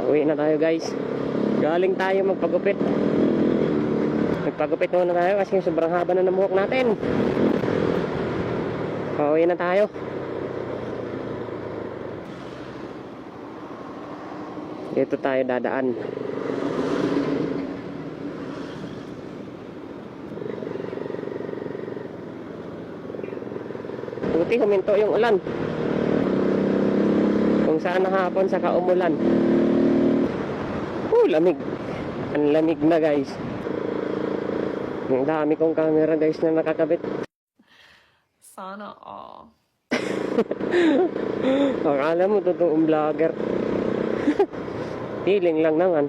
Uwi na tayo guys. Galing tayo magpagupit. Nagpagupit muna tayo kasi sobrang haba na ng buhok natin. Uwi na tayo. Dito tayo dadaan. Buti huminto yung ulan. Kung saan hapon saka umulan. Lamig. Ang lamig na guys. Ang dami kong camera guys na nakakabit. Sana all. Akala mo totoong vlogger. Feeling lang naman.